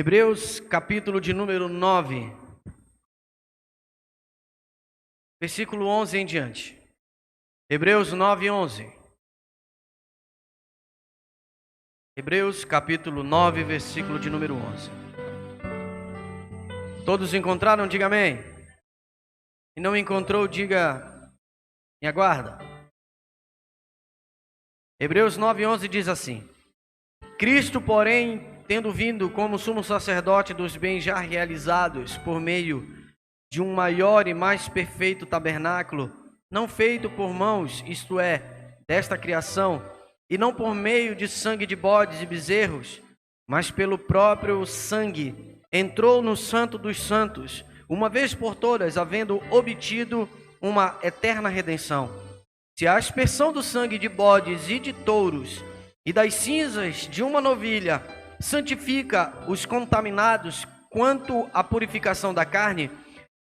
Hebreus, capítulo de número 9, versículo 11 em diante. Hebreus 9, 11. Hebreus, capítulo 9, versículo de número 11. Todos encontraram? Diga amém. Se não encontrou, diga, me aguarda. Hebreus 9, 11 diz assim: Cristo, porém, tendo vindo como sumo sacerdote dos bens já realizados por meio de um maior e mais perfeito tabernáculo, não feito por mãos, isto é, desta criação, e não por meio de sangue de bodes e bezerros, mas pelo próprio sangue, entrou no Santo dos Santos, uma vez por todas, havendo obtido uma eterna redenção. Se a aspersão do sangue de bodes e de touros e das cinzas de uma novilha santifica os contaminados quanto à purificação da carne,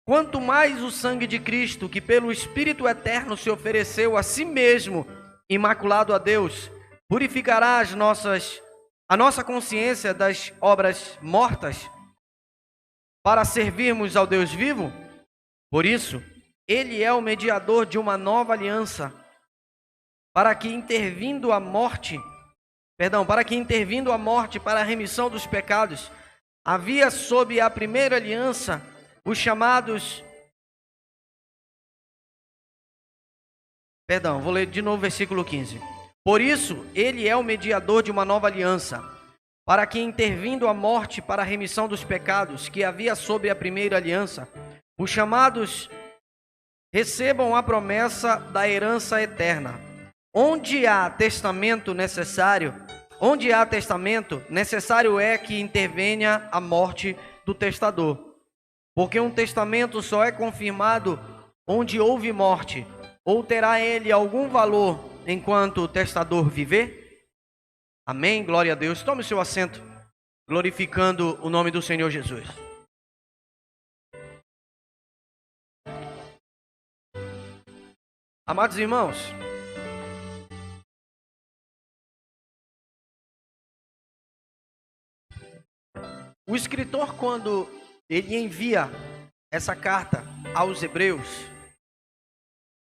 quanto mais o sangue de Cristo, que pelo Espírito Eterno se ofereceu a si mesmo, imaculado a Deus, purificará a nossa consciência das obras mortas, para servirmos ao Deus vivo? Por isso, Ele é o mediador de uma nova aliança, para que intervindo a morte para a remissão dos pecados, havia sob a primeira aliança os chamados... vou ler de novo o versículo 15. Por isso, ele é o mediador de uma nova aliança, para que intervindo a morte para a remissão dos pecados, que havia sob a primeira aliança, os chamados recebam a promessa da herança eterna. Onde há testamento, necessário é que intervenha a morte do testador. Porque um testamento só é confirmado onde houve morte, ou terá ele algum valor enquanto o testador viver? Amém, glória a Deus. Tome o seu assento, glorificando o nome do Senhor Jesus. Amados irmãos, o escritor, quando ele envia essa carta aos Hebreus,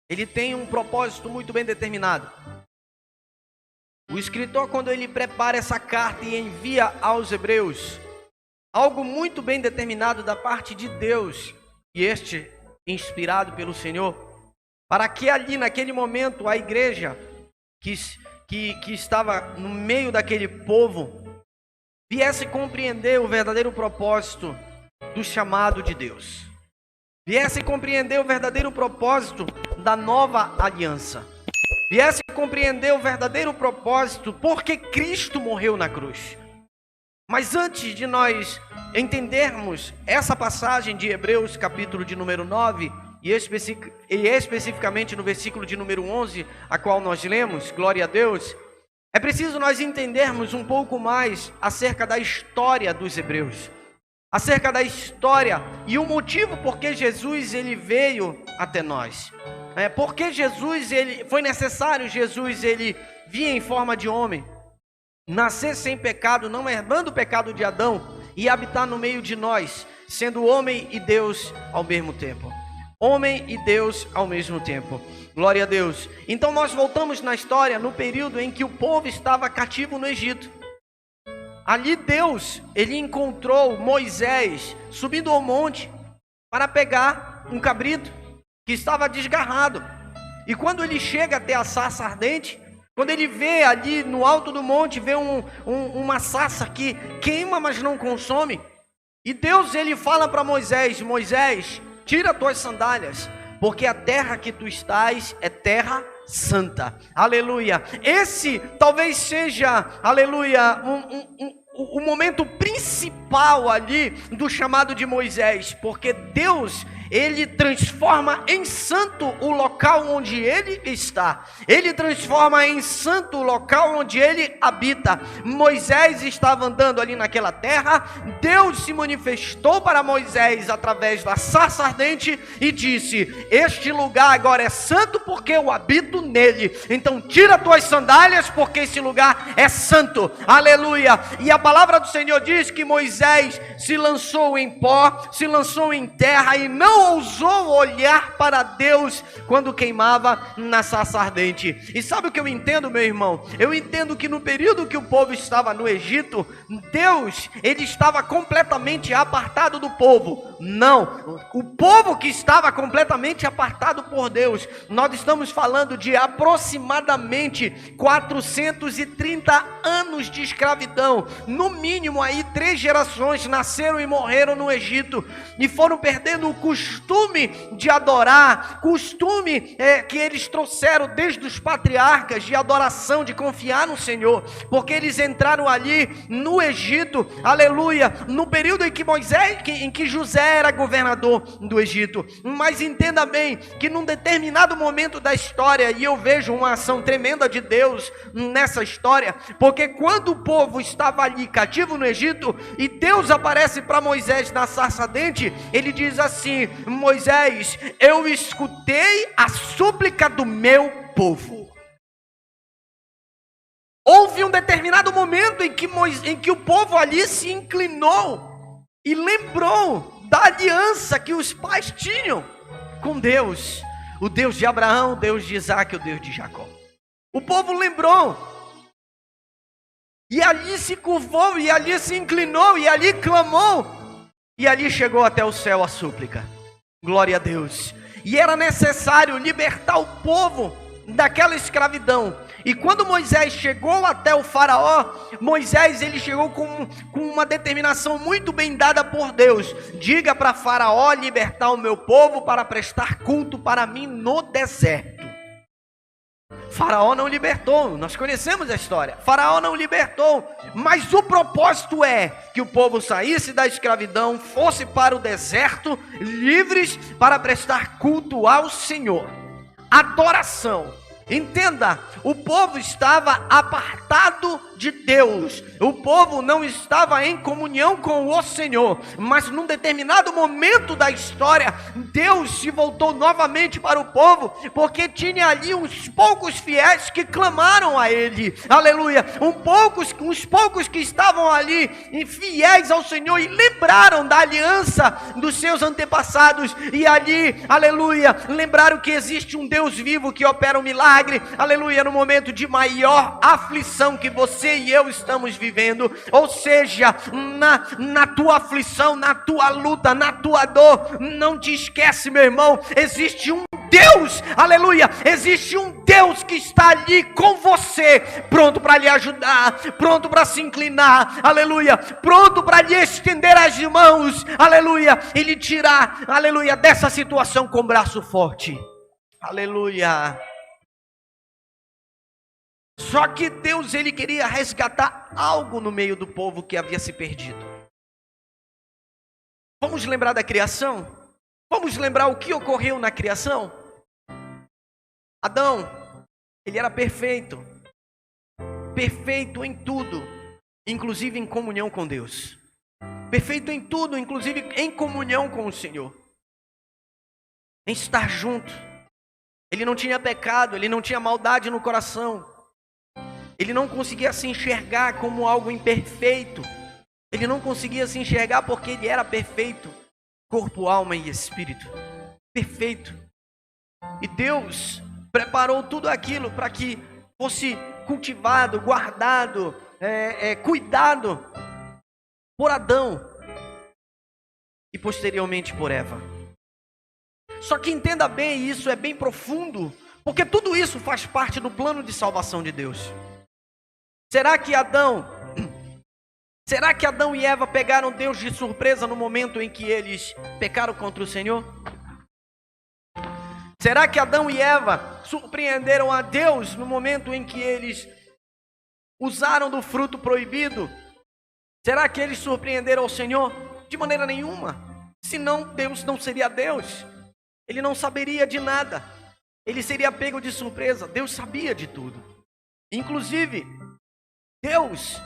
ele tem um propósito muito bem determinado. O escritor, quando ele prepara essa carta e envia aos Hebreus, algo muito bem determinado da parte de Deus, e este inspirado pelo Senhor, para que ali naquele momento a igreja que estava no meio daquele povo viesse compreender o verdadeiro propósito do chamado de Deus, viesse compreender o verdadeiro propósito da nova aliança, viesse compreender o verdadeiro propósito porque Cristo morreu na cruz. Mas antes de nós entendermos essa passagem de Hebreus, capítulo de número 9, e especificamente no versículo de número 11, a qual nós lemos, glória a Deus, é preciso nós entendermos um pouco mais acerca da história dos Hebreus, acerca da história e o motivo por que Jesus ele veio até nós. Porque foi necessário Jesus ele vir em forma de homem, nascer sem pecado, não herdando o pecado de Adão e habitar no meio de nós, sendo homem e Deus ao mesmo tempo. Homem e Deus ao mesmo tempo. Glória a Deus. Então nós voltamos na história no período em que o povo estava cativo no Egito. Ali Deus, ele encontrou Moisés subindo ao monte para pegar um cabrito que estava desgarrado. E quando ele chega até a sarça ardente, quando ele vê ali no alto do monte, vê uma sarça que queima, mas não consome. E Deus, ele fala para Moisés: Moisés, tira tuas sandálias, porque a terra que tu estás é terra santa. Aleluia. Esse talvez seja, aleluia, o momento principal ali do chamado de Moisés, porque Deus, ele transforma em santo o local onde ele está. Ele transforma em santo o local onde ele habita. Moisés estava andando ali naquela terra, Deus se manifestou para Moisés através da sarça ardente e disse: este lugar agora é santo porque eu habito nele. Então tira tuas sandálias porque esse lugar é santo. Aleluia. E a palavra do Senhor diz que Moisés se lançou em pó, se lançou em terra e não ousou olhar para Deus quando queimava na sarça ardente. E sabe o que eu entendo, meu irmão? Eu entendo que no período que o povo estava no Egito, Deus, ele estava completamente apartado do povo. Não, o povo que estava completamente apartado por Deus. Nós estamos falando de aproximadamente 430 anos de escravidão. No mínimo aí 3 gerações nasceram e morreram no Egito e foram perdendo o costume de adorar, costume que eles trouxeram desde os patriarcas de adoração, de confiar no Senhor, porque eles entraram ali no Egito, aleluia, no período em que José era governador do Egito. Mas entenda bem que num determinado momento da história, e eu vejo uma ação tremenda de Deus nessa história, porque quando o povo estava ali cativo no Egito e Deus aparece para Moisés na sarça ardente, ele diz assim: Moisés, eu escutei a súplica do meu povo. Houve um determinado momento em que o povo ali se inclinou e lembrou da aliança que os pais tinham com Deus, o Deus de Abraão, o Deus de Isaac, o Deus de Jacó. O povo lembrou, e ali se curvou, e ali se inclinou, e ali clamou, e ali chegou até o céu a súplica. Glória a Deus. E era necessário libertar o povo daquela escravidão. E quando Moisés chegou até o faraó, Moisés ele chegou com uma determinação muito bem dada por Deus: diga para faraó libertar o meu povo para prestar culto para mim no deserto. Faraó não libertou, nós conhecemos a história. Faraó não libertou, mas o propósito é que o povo saísse da escravidão, fosse para o deserto, livres para prestar culto ao Senhor. Adoração. Entenda, o povo estava apartado de Deus, o povo não estava em comunhão com o Senhor, mas num determinado momento da história, Deus se voltou novamente para o povo, porque tinha ali uns poucos fiéis que clamaram a Ele, aleluia, uns poucos que estavam ali fiéis ao Senhor e lembraram da aliança dos seus antepassados, e ali, aleluia, lembraram que existe um Deus vivo que opera um milagre, aleluia, no momento de maior aflição que você e eu estamos vivendo, ou seja, na tua aflição, na tua luta, na tua dor, não te esquece, meu irmão, existe um Deus, aleluia, existe um Deus que está ali com você, pronto para lhe ajudar, pronto para se inclinar, aleluia, pronto para lhe estender as mãos, aleluia, e lhe tirar, aleluia, dessa situação com braço forte, aleluia. Só que Deus, ele queria resgatar algo no meio do povo que havia se perdido. Vamos lembrar da criação? Vamos lembrar o que ocorreu na criação? Adão, ele era perfeito. Perfeito em tudo, inclusive em comunhão com Deus. Perfeito em tudo, inclusive em comunhão com o Senhor. Em estar junto. Ele não tinha pecado, ele não tinha maldade no coração. Ele não conseguia se enxergar como algo imperfeito. Ele não conseguia se enxergar porque ele era perfeito. Corpo, alma e espírito. Perfeito. E Deus preparou tudo aquilo para que fosse cultivado, guardado, cuidado por Adão. E posteriormente por Eva. Só que entenda bem, isso é bem profundo. Porque tudo isso faz parte do plano de salvação de Deus. Será que Adão e Eva pegaram Deus de surpresa no momento em que eles pecaram contra o Senhor? Será que Adão e Eva surpreenderam a Deus no momento em que eles usaram do fruto proibido? Será que eles surpreenderam o Senhor? De maneira nenhuma. Senão Deus não seria Deus. Ele não saberia de nada. Ele seria pego de surpresa. Deus sabia de tudo. Inclusive, Deus,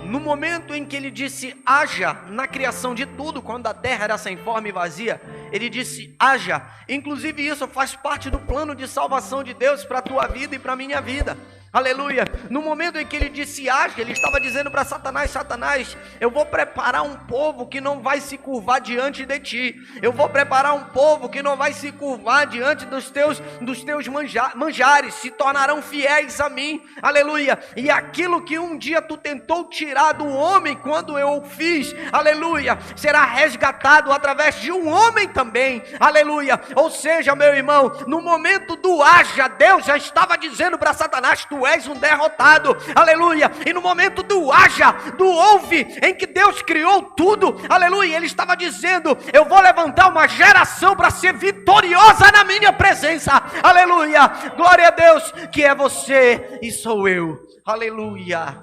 no momento em que ele disse haja na criação de tudo, quando a terra era sem forma e vazia, ele disse haja. Inclusive isso faz parte do plano de salvação de Deus para a tua vida e para a minha vida. Aleluia. No momento em que ele disse haja, ele estava dizendo para Satanás: Satanás, eu vou preparar um povo que não vai se curvar diante de ti. Eu vou preparar um povo que não vai se curvar diante dos teus manjares, se tornarão fiéis a mim. Aleluia. E aquilo que um dia tu tentou tirar do homem, quando eu o fiz, aleluia, será resgatado através de um homem também. Aleluia. Ou seja, meu irmão, no momento do haja, Deus já estava dizendo para Satanás: tu és um derrotado, aleluia. E no momento do haja, do houve, em que Deus criou tudo, aleluia, ele estava dizendo: eu vou levantar uma geração para ser vitoriosa na minha presença, aleluia. Glória a Deus, que é você e sou eu, aleluia.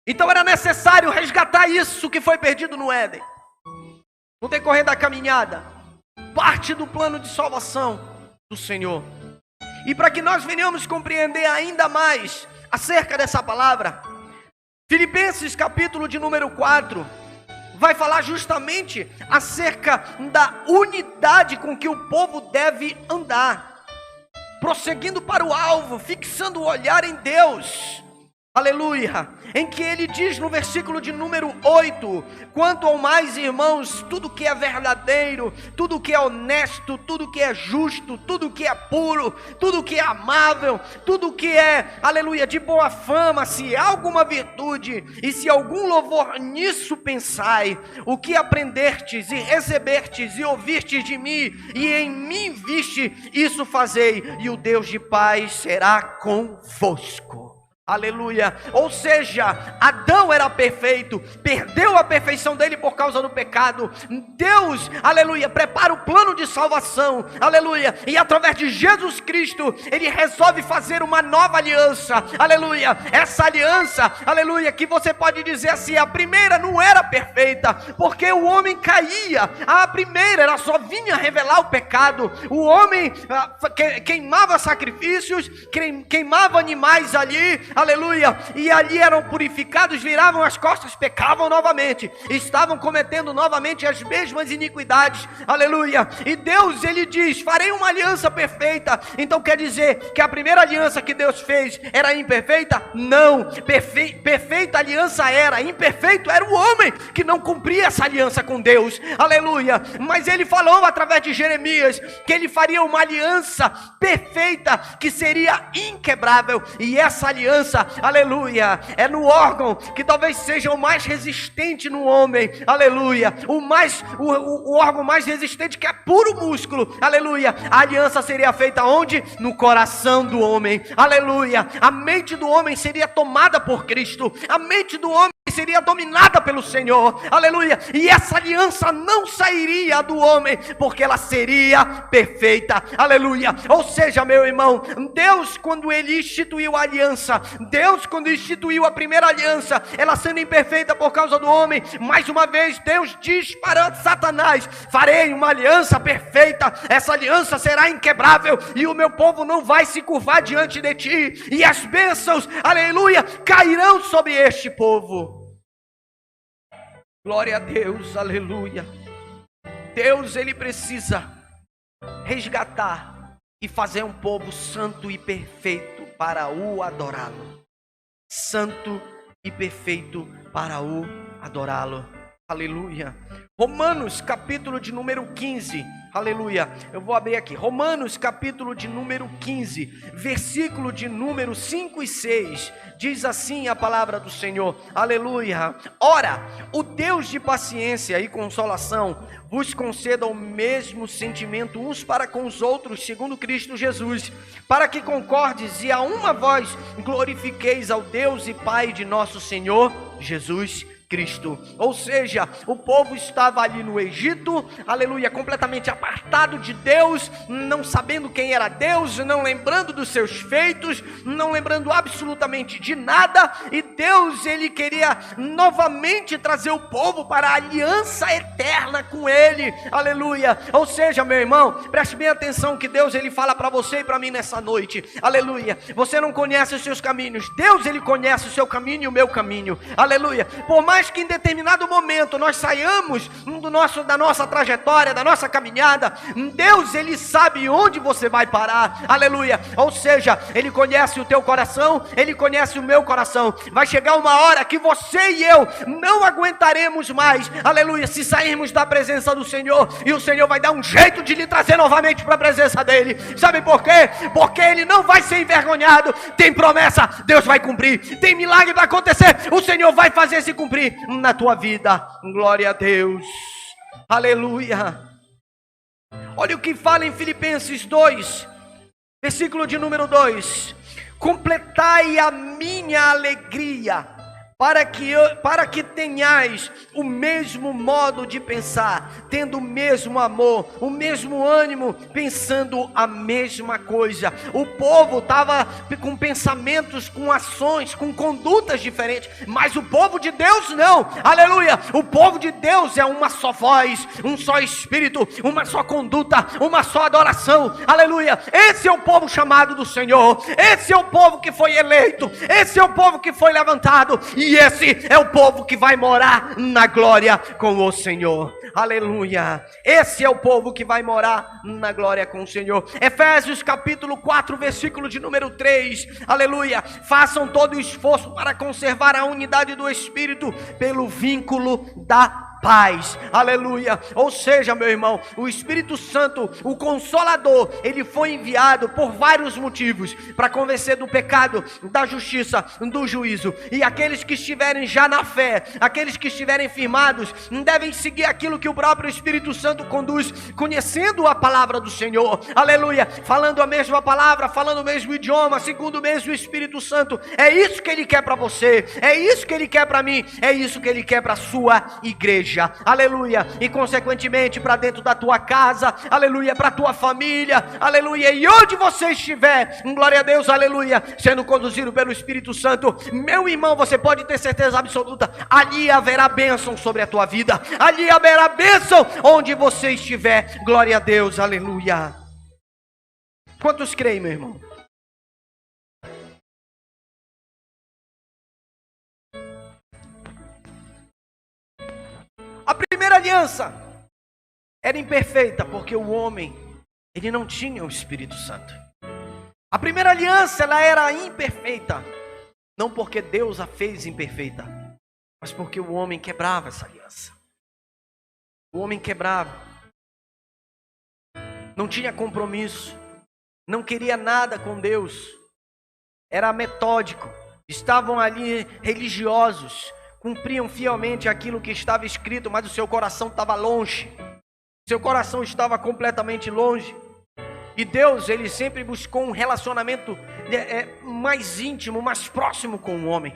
Então era necessário resgatar isso que foi perdido no Éden. No decorrer da caminhada, parte do plano de salvação do Senhor. E para que nós venhamos compreender ainda mais acerca dessa palavra, Filipenses capítulo de número 4, vai falar justamente acerca da unidade com que o povo deve andar, prosseguindo para o alvo, fixando o olhar em Deus. Aleluia, em que ele diz no versículo de número 8, quanto ao mais, irmãos, tudo que é verdadeiro, tudo que é honesto, tudo que é justo, tudo que é puro, tudo que é amável, tudo que é, aleluia, de boa fama, se há alguma virtude e se algum louvor, nisso pensai. O que aprendestes e recebestes e ouvistes de mim e em mim viste, isso fazei, e o Deus de paz será convosco. Aleluia. Ou seja, Adão era perfeito, perdeu a perfeição dele por causa do pecado. Deus, aleluia, prepara o plano de salvação, aleluia, e através de Jesus Cristo, ele resolve fazer uma nova aliança, aleluia. Essa aliança, aleluia, que você pode dizer assim: a primeira não era perfeita, porque o homem caía. A primeira, ela só vinha revelar o pecado. O homem queimava sacrifícios, queimava animais ali, aleluia, e ali eram purificados, viravam as costas, pecavam novamente, estavam cometendo novamente as mesmas iniquidades, aleluia. E Deus, ele diz: farei uma aliança perfeita. Então quer dizer que a primeira aliança que Deus fez era imperfeita? Não, perfeita aliança era, imperfeito era o homem que não cumpria essa aliança com Deus, aleluia. Mas ele falou através de Jeremias que ele faria uma aliança perfeita, que seria inquebrável. E essa aliança, aleluia, é no órgão que talvez seja o mais resistente no homem, aleluia, o órgão mais resistente, que é puro músculo, aleluia. A aliança seria feita onde? No coração do homem, aleluia. A mente do homem seria tomada por Cristo, a mente do homem seria dominada pelo Senhor, aleluia. E essa aliança não sairia do homem, porque ela seria perfeita, aleluia. Ou seja, meu irmão, Deus, quando ele instituiu a aliança, Deus, quando instituiu a primeira aliança, ela sendo imperfeita por causa do homem, mais uma vez Deus diz para Satanás: farei uma aliança perfeita, essa aliança será inquebrável, e o meu povo não vai se curvar diante de ti, e as bênçãos, aleluia, cairão sobre este povo. Glória a Deus, aleluia. Deus, ele precisa resgatar e fazer um povo santo e perfeito para o adorá-lo. Santo e perfeito para o adorá-lo. Aleluia. Romanos capítulo de número 15. Aleluia. Eu vou abrir aqui. Romanos capítulo de número 15, versículo de número 5 e 6. Diz assim a palavra do Senhor. Aleluia. Ora, o Deus de paciência e consolação vos conceda o mesmo sentimento uns para com os outros, segundo Cristo Jesus, para que concordes e a uma voz glorifiqueis ao Deus e Pai de nosso Senhor Jesus Cristo. Ou seja, o povo estava ali no Egito, aleluia, completamente apartado de Deus, não sabendo quem era Deus, não lembrando dos seus feitos, não lembrando absolutamente de nada, e Deus, ele queria novamente trazer o povo para a aliança eterna com ele, aleluia. Ou seja, meu irmão, preste bem atenção que Deus, ele fala para você e para mim nessa noite, aleluia. Você não conhece os seus caminhos, Deus, ele conhece o seu caminho e o meu caminho, aleluia. Por mais que em determinado momento nós saiamos da nossa trajetória, da nossa caminhada, Deus, ele sabe onde você vai parar, aleluia. Ou seja, ele conhece o teu coração, ele conhece o meu coração. Vai chegar uma hora que você e eu não aguentaremos mais, aleluia, se sairmos da presença do Senhor, e o Senhor vai dar um jeito de lhe trazer novamente para a presença dele. Sabe por quê? Porque ele não vai ser envergonhado. Tem promessa, Deus vai cumprir. Tem milagre para acontecer, o Senhor vai fazer se cumprir na tua vida. Glória a Deus, aleluia. Olha o que fala em Filipenses 2, versículo de número 2: completai a minha alegria, para que tenhais o mesmo modo de pensar, tendo o mesmo amor, o mesmo ânimo, pensando a mesma coisa. O povo estava com pensamentos, com ações, com condutas diferentes, mas o povo de Deus não, aleluia. O povo de Deus é uma só voz, um só espírito, uma só conduta, uma só adoração, aleluia. Esse é o povo chamado do Senhor, esse é o povo que foi eleito, esse é o povo que foi levantado, e esse é o povo que vai morar na glória com o Senhor, aleluia. Esse é o povo que vai morar na glória com o Senhor. Efésios capítulo 4, versículo de número 3, aleluia. Façam todo o esforço para conservar a unidade do Espírito pelo vínculo da paz, aleluia. Ou seja, meu irmão, o Espírito Santo, o Consolador, ele foi enviado por vários motivos, para convencer do pecado, da justiça, do juízo. E aqueles que estiverem já na fé, aqueles que estiverem firmados, devem seguir aquilo que o próprio Espírito Santo conduz, conhecendo a palavra do Senhor, aleluia, falando a mesma palavra, falando o mesmo idioma, segundo o mesmo Espírito Santo. É isso que ele quer para você, é isso que ele quer para mim, é isso que ele quer para a sua igreja, aleluia. E consequentemente para dentro da tua casa, aleluia, para a tua família, aleluia. E onde você estiver, glória a Deus, aleluia, sendo conduzido pelo Espírito Santo, meu irmão, você pode ter certeza absoluta, ali haverá bênção sobre a tua vida, ali haverá bênção onde você estiver, glória a Deus, aleluia. Quantos creem, meu irmão? A primeira aliança era imperfeita, porque o homem, ele não tinha o Espírito Santo. A primeira aliança, ela era imperfeita, não porque Deus a fez imperfeita, mas porque o homem quebrava essa aliança. O homem quebrava, não tinha compromisso, não queria nada com Deus, era metódico, estavam ali religiosos, cumpriam fielmente aquilo que estava escrito, mas o seu coração estava longe, seu coração estava completamente longe. E Deus, ele sempre buscou um relacionamento mais íntimo, mais próximo com o homem.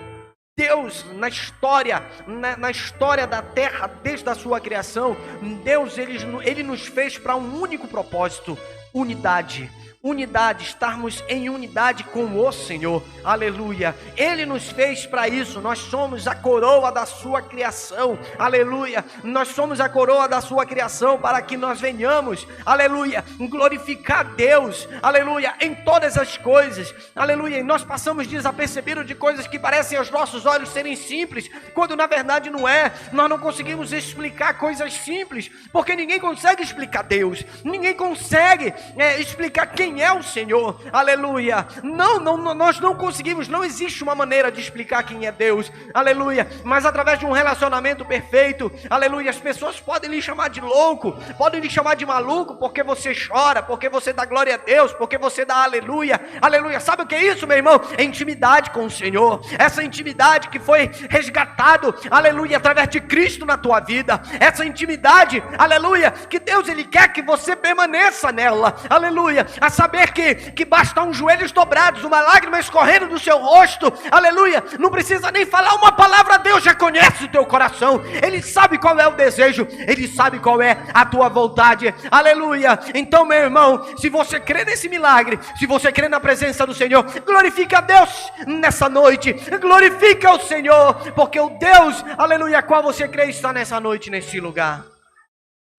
Deus, na história da terra, desde a sua criação, Deus, ele nos fez para um único propósito: unidade. Unidade, estarmos em unidade com o Senhor, aleluia. Ele nos fez para isso. Nós somos a coroa da sua criação, aleluia. Nós somos a coroa da sua criação para que nós venhamos, aleluia, glorificar Deus, aleluia, em todas as coisas, aleluia. E nós passamos desapercebidos de coisas que parecem aos nossos olhos serem simples, quando na verdade não é. Nós não conseguimos explicar coisas simples, porque ninguém consegue explicar Deus, ninguém consegue explicar quem é o Senhor, aleluia. Nós não conseguimos, não existe uma maneira de explicar quem é Deus, aleluia. Mas através de um relacionamento perfeito, aleluia, as pessoas podem lhe chamar de louco, podem lhe chamar de maluco, porque você chora, porque você dá glória a Deus, porque você dá aleluia, aleluia. Sabe o que é isso, meu irmão? É intimidade com o Senhor. Essa intimidade intimidade que foi resgatado, aleluia, através de Cristo na tua vida. Essa intimidade, aleluia, que Deus Ele quer que você permaneça nela, aleluia. A saber que basta uns joelhos dobrados, uma lágrima escorrendo do seu rosto, aleluia. Não precisa nem falar uma palavra, Deus já conhece o teu coração. Ele sabe qual é o desejo, Ele sabe qual é a tua vontade, aleluia. Então, meu irmão, se você crê nesse milagre, se você crê na presença do Senhor, glorifica a Deus nessa noite, glorifica o Senhor, porque o Deus, aleluia, a qual você crê está nessa noite, nesse lugar,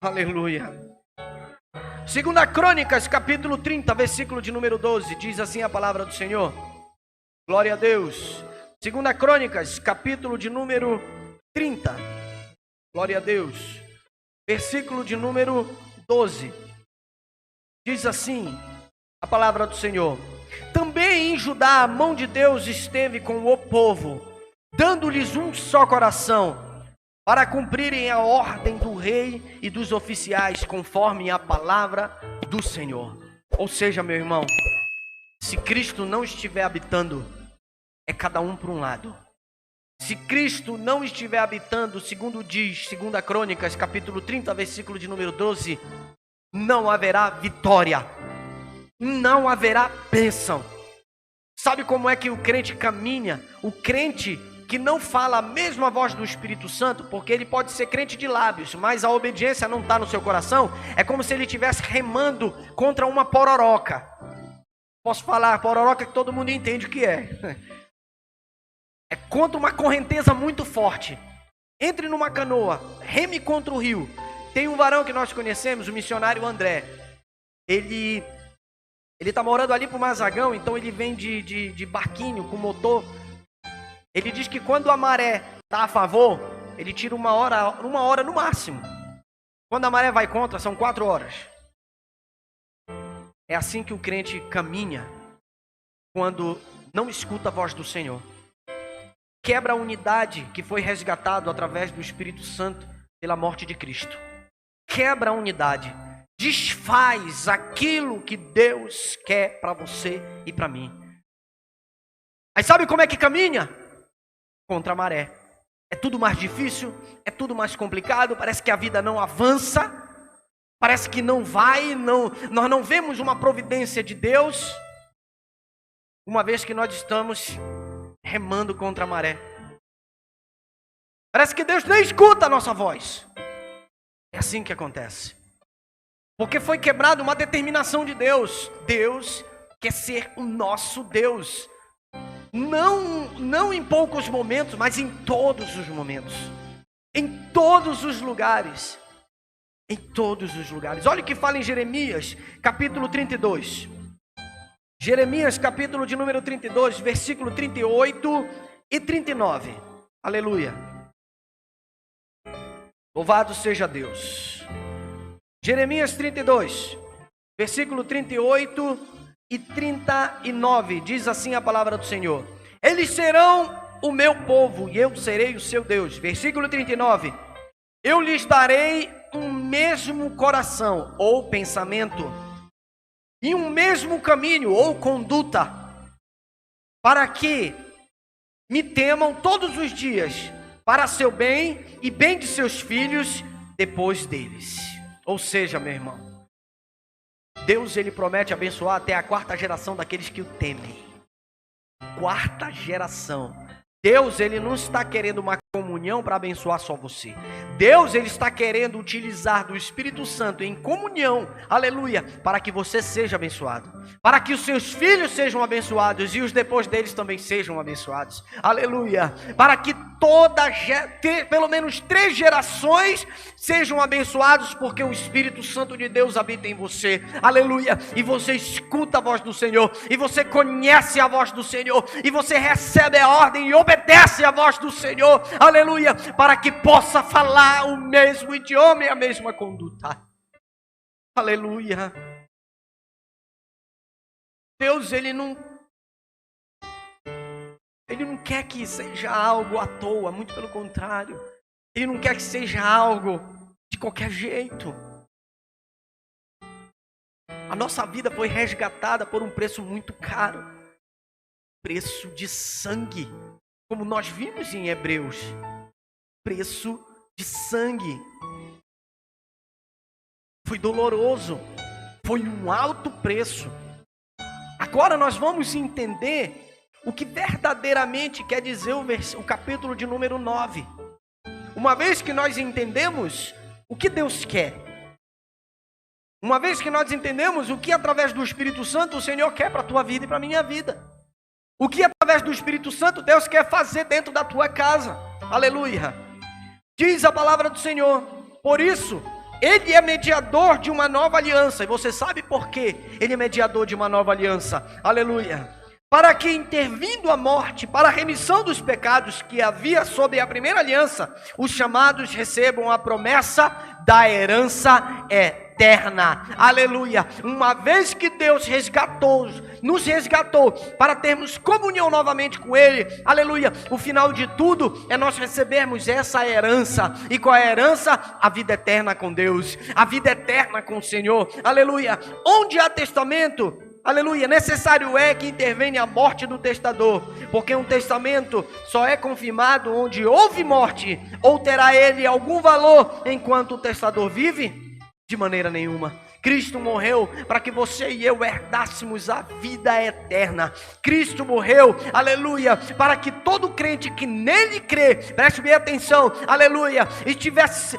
aleluia. 2 Crônicas, capítulo 30, versículo de número 12, diz assim a palavra do Senhor, glória a Deus. 2 Crônicas, capítulo de número 30, glória a Deus, versículo de número 12, diz assim a palavra do Senhor: também em Judá a mão de Deus esteve com o povo, dando-lhes um só coração, para cumprirem a ordem do rei e dos oficiais, conforme a palavra do Senhor. Ou seja, meu irmão, se Cristo não estiver habitando, é cada um para um lado. Se Cristo não estiver habitando, segundo diz 2 Crônicas, capítulo 30, versículo de número 12, não haverá vitória, não haverá bênção. Sabe como é que o crente caminha? O crente que não fala a mesma voz do Espírito Santo, porque ele pode ser crente de lábios, mas a obediência não está no seu coração, é como se ele estivesse remando contra uma pororoca. Posso falar, pororoca que todo mundo entende o que é. É contra uma correnteza muito forte. Entre numa canoa, reme contra o rio. Tem um varão que nós conhecemos, o missionário André. Ele está morando ali pro Mazagão, então ele vem de barquinho com motor. Ele diz que quando a maré está a favor, ele tira uma hora no máximo. Quando a maré vai contra, são 4 horas. É assim que o crente caminha quando não escuta a voz do Senhor. Quebra a unidade que foi resgatado através do Espírito Santo pela morte de Cristo. Quebra a unidade. Desfaz aquilo que Deus quer para você e para mim. Aí sabe como é que caminha? Contra a maré. É tudo mais difícil, é tudo mais complicado, parece que a vida não avança, parece que não vai, nós não vemos uma providência de Deus, uma vez que nós estamos remando contra a maré. Parece que Deus nem escuta a nossa voz. É assim que acontece. Porque foi quebrada uma determinação de Deus. Deus quer ser o nosso Deus. Não em poucos momentos, mas em todos os momentos. Em todos os lugares. Em todos os lugares. Olha o que fala em Jeremias, capítulo 32. Jeremias, capítulo de número 32, versículo 38 e 39. Aleluia. Louvado seja Deus. Jeremias 32, versículo 38 e 39. Diz assim a palavra do Senhor: eles serão o meu povo e eu serei o seu Deus. Versículo 39. Eu lhes darei um mesmo coração ou pensamento e um mesmo caminho ou conduta, para que me temam todos os dias, para seu bem e bem de seus filhos depois deles. Ou seja, meu irmão, Deus ele promete abençoar até a 4ª geração daqueles que o temem. 4ª geração. Deus ele não está querendo uma comunhão para abençoar só você. Deus ele está querendo utilizar do Espírito Santo em comunhão, aleluia, para que você seja abençoado, para que os seus filhos sejam abençoados e os depois deles também sejam abençoados, aleluia, para que pelo menos 3 gerações sejam abençoados, porque o Espírito Santo de Deus habita em você, aleluia, e você escuta a voz do Senhor, e você conhece a voz do Senhor, e você recebe a ordem e obedece a voz do Senhor, aleluia, para que possa falar o mesmo idioma e a mesma conduta, aleluia. Deus ele não quer que seja algo à toa, muito pelo contrário, ele não quer que seja algo de qualquer jeito. A nossa vida foi resgatada por um preço muito caro, preço de sangue. como nós vimos em Hebreus, preço de sangue. Foi doloroso, foi um alto preço. Agora nós vamos entender o que verdadeiramente quer dizer o capítulo de número 9. Uma vez que nós entendemos o que Deus quer, uma vez que nós entendemos o que através do Espírito Santo o Senhor quer para a tua vida e para a minha vida, o que através do Espírito Santo Deus quer fazer dentro da tua casa, aleluia. Diz a palavra do Senhor, por isso, Ele é mediador de uma nova aliança, e você sabe por quê? Ele é mediador de uma nova aliança, aleluia. Para que, intervindo a morte, para a remissão dos pecados que havia sob a primeira aliança, os chamados recebam a promessa da herança eterna, aleluia. Uma vez que Deus nos resgatou para termos comunhão novamente com Ele, aleluia. O final de tudo é nós recebermos essa herança, e qual é a herança? A vida eterna com Deus, a vida eterna com o Senhor, aleluia. Onde há testamento, aleluia, necessário é que intervenha a morte do testador, porque um testamento só é confirmado onde houve morte, ou terá ele algum valor enquanto o testador vive? De maneira nenhuma. Cristo morreu para que você e eu herdássemos a vida eterna. Cristo morreu, aleluia, para que todo crente que nele crê, preste bem atenção, aleluia, e tivesse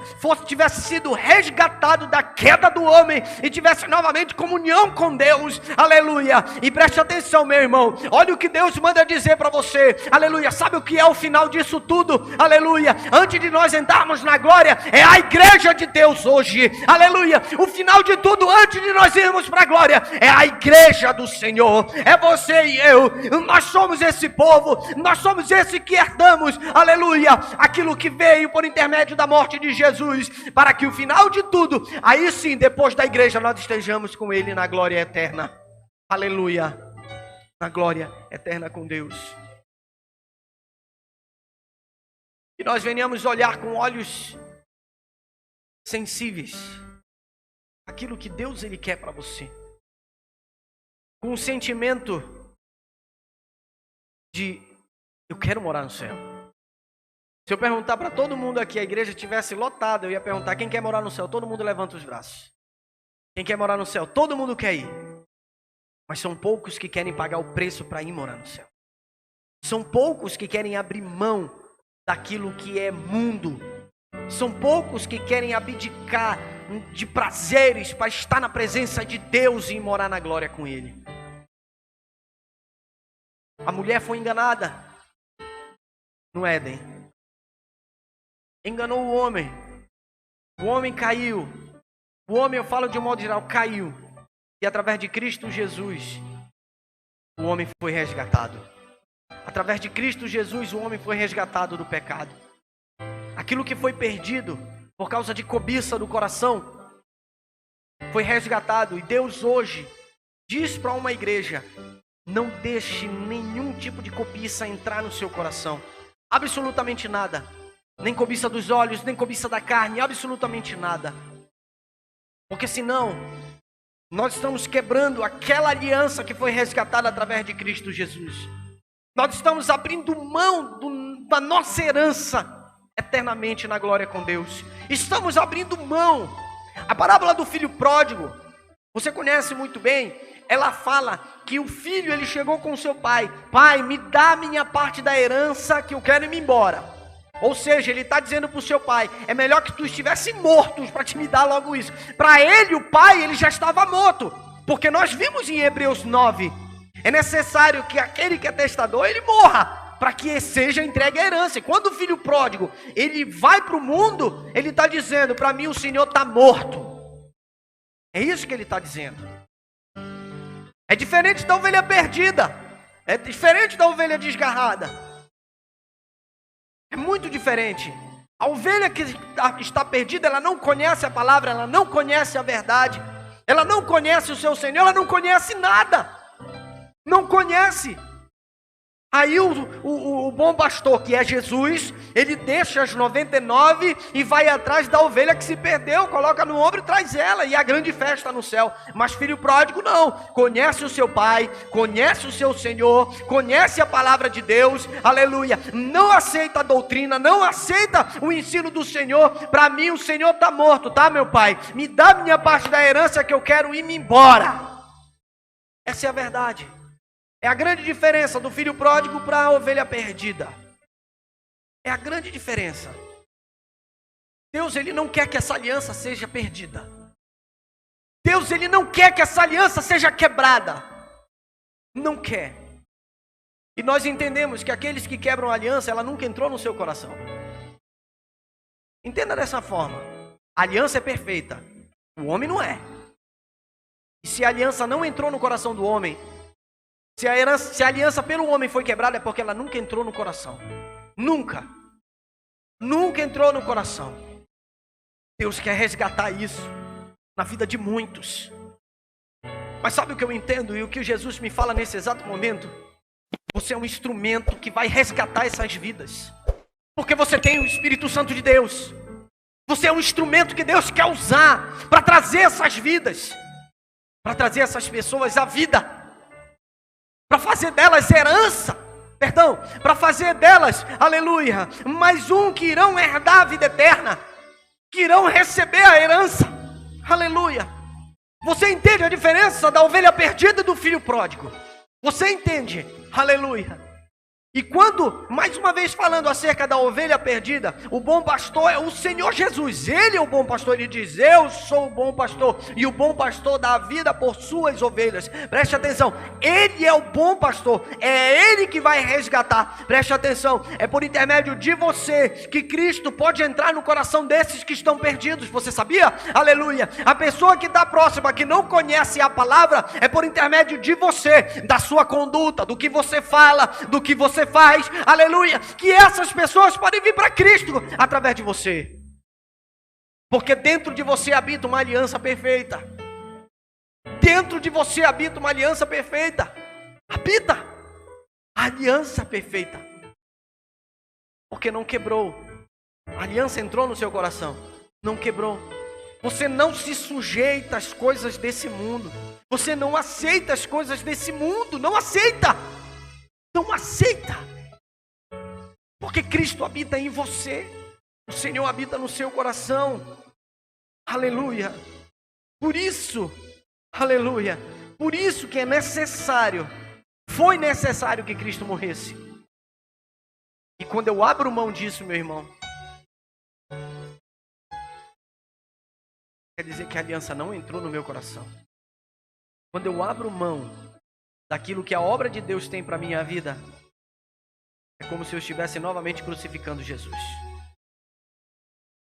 sido resgatado da queda do homem, e tivesse novamente comunhão com Deus, aleluia. E preste atenção, meu irmão, olha o que Deus manda dizer para você, aleluia. Sabe o que é o final disso tudo? Aleluia. Antes de nós entrarmos na glória, é a igreja de Deus hoje, aleluia. O final de tudo, antes de nós irmos para a glória, é a igreja do Senhor, é você e eu. Nós somos esse povo, nós somos esse que herdamos, aleluia, aquilo que veio por intermédio da morte de Jesus, para que o final de tudo, aí sim, depois da igreja, nós estejamos com Ele na glória eterna, aleluia, na glória eterna com Deus. E nós venhamos olhar com olhos sensíveis aquilo que Deus Ele quer para você, com um sentimento de eu quero morar no céu. Se eu perguntar para todo mundo aqui, a igreja estivesse lotada, eu ia perguntar quem quer morar no céu, todo mundo levanta os braços. Quem quer morar no céu? Todo mundo quer ir, mas são poucos que querem pagar o preço para ir morar no céu. São poucos que querem abrir mão daquilo que é mundo. São poucos que querem abdicar de prazeres para estar na presença de Deus e morar na glória com Ele. A mulher foi enganada no Éden, enganou o homem caiu, o homem, eu falo de um modo geral, caiu, e através de Cristo Jesus, o homem foi resgatado. Através de Cristo Jesus, o homem foi resgatado do pecado. Aquilo que foi perdido por causa de cobiça do coração foi resgatado. E Deus hoje diz para uma igreja: não deixe nenhum tipo de cobiça entrar no seu coração. Absolutamente nada. Nem cobiça dos olhos, nem cobiça da carne, absolutamente nada. Porque senão nós estamos quebrando aquela aliança que foi resgatada através de Cristo Jesus. Nós estamos abrindo mão da nossa herança eternamente na glória com Deus. Estamos abrindo mão. A parábola do filho pródigo, você conhece muito bem. Ela fala que o filho, ele chegou com o seu pai: pai, me dá a minha parte da herança que eu quero ir embora. Ou seja, ele está dizendo para o seu pai: é melhor que tu estivesse morto para te me dar logo isso. Para ele, o pai, ele já estava morto, porque nós vimos em Hebreus 9, é necessário que aquele que é testador, ele morra, para que seja entregue a herança. E quando o filho pródigo, ele vai para o mundo, ele está dizendo: para mim o Senhor está morto. É isso que ele está dizendo. É diferente da ovelha perdida, é diferente da ovelha desgarrada. É muito diferente. A ovelha que está perdida, ela não conhece a palavra, ela não conhece a verdade, ela não conhece o seu Senhor, ela não conhece nada. Não conhece. Aí o bom pastor, que é Jesus, ele deixa as 99 e vai atrás da ovelha que se perdeu, coloca no ombro e traz ela, e a grande festa no céu. Mas filho pródigo não, conhece o seu pai, conhece o seu Senhor, conhece a palavra de Deus, aleluia, não aceita a doutrina, não aceita o ensino do Senhor. Para mim o Senhor está morto, tá, meu pai? Me dá minha parte da herança que eu quero ir-me embora. Essa é a verdade. É a grande diferença do filho pródigo para a ovelha perdida. É a grande diferença. Deus, ele não quer que essa aliança seja perdida. Deus, ele não quer que essa aliança seja quebrada. Não quer. E nós entendemos que aqueles que quebram a aliança, ela nunca entrou no seu coração. Entenda dessa forma. A aliança é perfeita. O homem não é. E se a aliança não entrou no coração do homem, se a aliança pelo homem foi quebrada, é porque ela nunca entrou no coração. Nunca. Nunca entrou no coração. Deus quer resgatar isso na vida de muitos. Mas sabe o que eu entendo e o que Jesus me fala nesse exato momento? Você é um instrumento que vai resgatar essas vidas. Porque você tem o Espírito Santo de Deus. Você é um instrumento que Deus quer usar para trazer essas vidas. Para trazer essas pessoas à vida. Para fazer delas herança, para fazer delas, aleluia, mais um que irão herdar a vida eterna, que irão receber a herança, aleluia. Você entende a diferença da ovelha perdida e do filho pródigo? Você entende, aleluia. E quando, mais uma vez falando acerca da ovelha perdida, o bom pastor é o Senhor Jesus. Ele é o bom pastor, ele diz, eu sou o bom pastor, e o bom pastor dá a vida por suas ovelhas. Preste atenção, ele é o bom pastor, é ele que vai resgatar. Preste atenção, é por intermédio de você que Cristo pode entrar no coração desses que estão perdidos. Você sabia? Aleluia. A pessoa que está próxima, que não conhece a palavra, é por intermédio de você, da sua conduta, do que você fala, do que você faz, aleluia, que essas pessoas podem vir para Cristo através de você, porque dentro de você habita uma aliança perfeita, dentro de você habita uma aliança perfeita, habita a aliança perfeita, porque não quebrou, a aliança entrou no seu coração, não quebrou, você não se sujeita às coisas desse mundo, você não aceita as coisas desse mundo, não aceita, porque Cristo habita em você, o Senhor habita no seu coração, aleluia, por isso, aleluia, por isso que é necessário, foi necessário que Cristo morresse, e quando eu abro mão disso, meu irmão, quer dizer que a aliança não entrou no meu coração, quando eu abro mão daquilo que a obra de Deus tem para a minha vida, é como se eu estivesse novamente crucificando Jesus.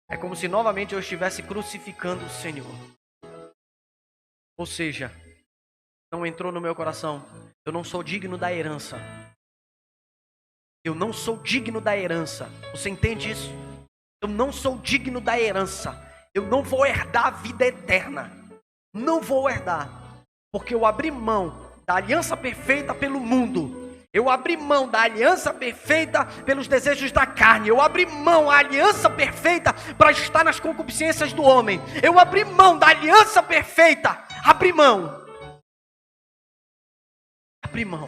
É como se novamente eu estivesse crucificando o Senhor. Ou seja, não entrou no meu coração. Eu não sou digno da herança. Eu não sou digno da herança. Você entende isso? Eu não sou digno da herança. Eu não vou herdar a vida eterna. Não vou herdar. Porque eu abri mão da aliança perfeita pelo mundo. Eu abri mão da aliança perfeita pelos desejos da carne. Eu abri mão da aliança perfeita para estar nas concupiscências do homem. Eu abri mão da aliança perfeita. Abri mão. Abri mão.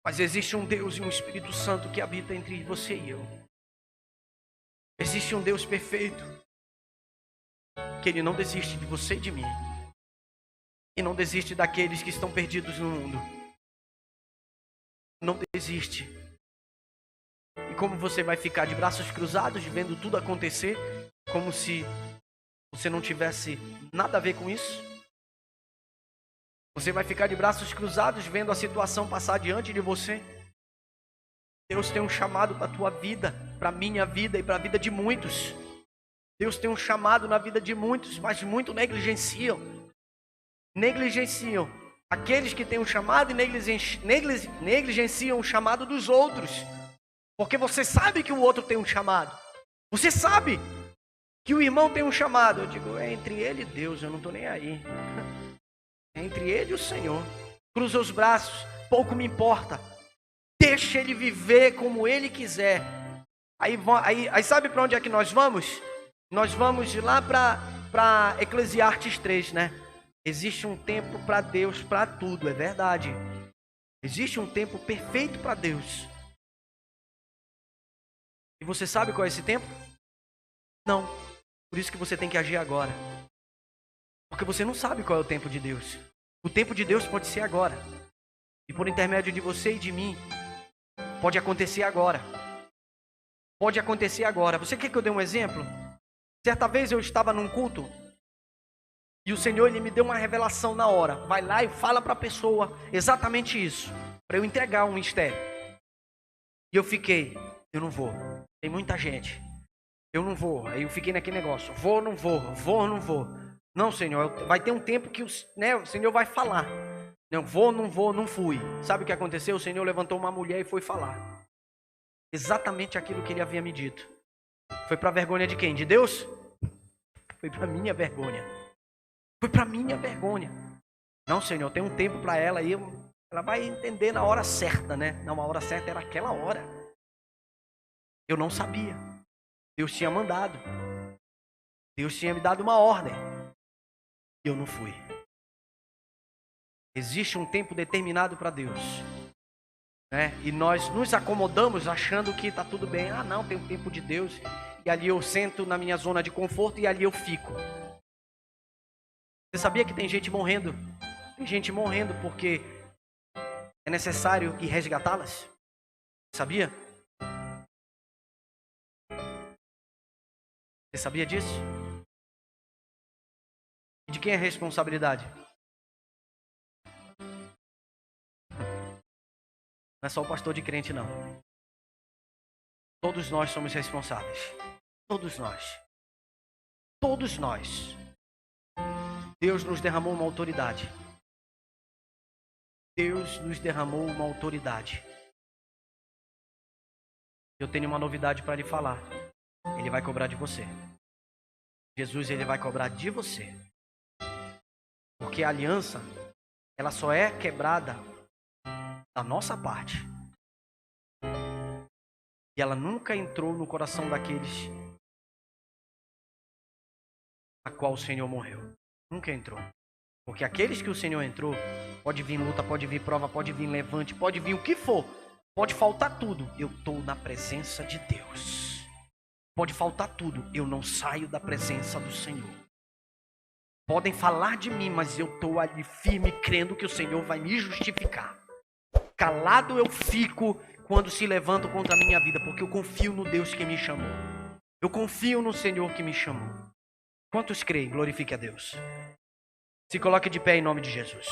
Mas existe um Deus e um Espírito Santo que habita entre você e eu. Existe um Deus perfeito, que Ele não desiste de você e de mim. E não desiste daqueles que estão perdidos no mundo. Não desiste. E como você vai ficar de braços cruzados, vendo tudo acontecer, como se você não tivesse nada a ver com isso? Você vai ficar de braços cruzados, vendo a situação passar diante de você? Deus tem um chamado para a tua vida, para a minha vida e para a vida de muitos. Deus tem um chamado na vida de muitos, mas muitos negligenciam. Negligenciam aqueles que têm um chamado e negligenciam o chamado dos outros. Porque você sabe que o outro tem um chamado. Você sabe que o irmão tem um chamado. Eu digo, é entre ele e Deus, eu não estou nem aí. É entre ele e o Senhor. Cruza os braços. pouco me importa. Deixa ele viver como ele quiser. Aí sabe para onde é que nós vamos? Nós vamos lá para Eclesiastes 3, né? Existe um tempo para Deus, para tudo, é verdade. Existe um tempo perfeito para Deus. E você sabe qual é esse tempo? Não. Por isso que você tem que agir agora. Porque você não sabe qual é o tempo de Deus. O tempo de Deus pode ser agora. E por intermédio de você e de mim, pode acontecer agora. Pode acontecer agora. Você quer que eu dê um exemplo? Certa vez eu estava num culto e o Senhor ele me deu uma revelação na hora. Vai lá e fala para a pessoa exatamente isso, para eu entregar um mistério. E eu fiquei, eu não vou. Tem muita gente. Eu não vou. Aí eu fiquei naquele negócio. Vou ou não vou? Vou ou não vou? Não, Senhor. Vai ter um tempo que o Senhor vai falar. Não vou, não vou, não fui. Sabe o que aconteceu? O Senhor levantou uma mulher e foi falar. Exatamente aquilo que ele havia me dito. Foi para a vergonha de quem? De Deus? Foi para minha vergonha. Foi para minha vergonha. Não, Senhor, tem um tempo para ela e ela vai entender na hora certa, né? Não, a hora certa era aquela hora. Eu não sabia. Deus tinha mandado. Deus tinha me dado uma ordem. Eu não fui. Existe um tempo determinado para Deus. Né? E nós nos acomodamos achando que está tudo bem. Ah, não, tem um tempo de Deus. E ali eu sento na minha zona de conforto e ali eu fico. Você sabia que tem gente morrendo? Tem gente morrendo porque é necessário ir resgatá-las? Sabia? Você sabia disso? E de quem é a responsabilidade? Não é só o pastor de crente, não. Todos nós somos responsáveis. Todos nós. Todos nós. Deus nos derramou uma autoridade. Deus nos derramou uma autoridade. Eu tenho uma novidade para lhe falar. Ele vai cobrar de você. Jesus, ele vai cobrar de você. Porque a aliança, ela só é quebrada da nossa parte. E ela nunca entrou no coração daqueles a qual o Senhor morreu. Nunca entrou. Porque aqueles que o Senhor entrou, pode vir luta, pode vir prova, pode vir levante, pode vir o que for. Pode faltar tudo. Eu estou na presença de Deus. Pode faltar tudo. Eu não saio da presença do Senhor. Podem falar de mim, mas eu estou ali firme, crendo que o Senhor vai me justificar. Calado eu fico quando se levantam contra a minha vida, porque eu confio no Deus que me chamou. Eu confio no Senhor que me chamou. Quantos creem? Glorifique a Deus. Se coloque de pé em nome de Jesus.